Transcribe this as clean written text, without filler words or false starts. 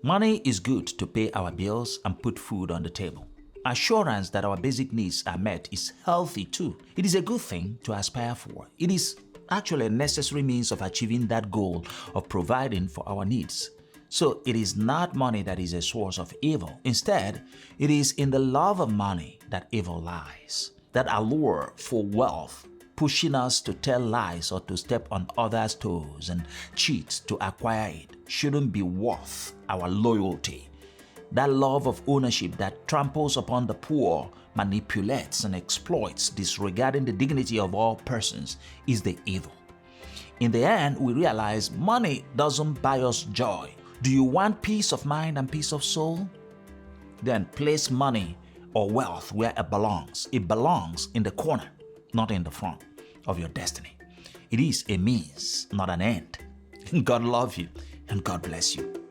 Money is good to pay our bills and put food on the table. Assurance that our basic needs are met is healthy too. It is a good thing to aspire for. It is actually a necessary means of achieving that goal of providing for our needs. So it is not money that is a source of evil. Instead, it is in the love of money that evil lies. That allure for wealth, pushing us to tell lies or to step on others' toes and cheat to acquire it, shouldn't be worth our loyalty. That love of ownership that tramples upon the poor, manipulates and exploits, disregarding the dignity of all persons, is the evil. In the end, we realize money doesn't buy us joy. Do you want peace of mind and peace of soul? Then place money or wealth where it belongs. It belongs in the corner, not in the front of your destiny. It is a means, not an end. God love you and God bless you.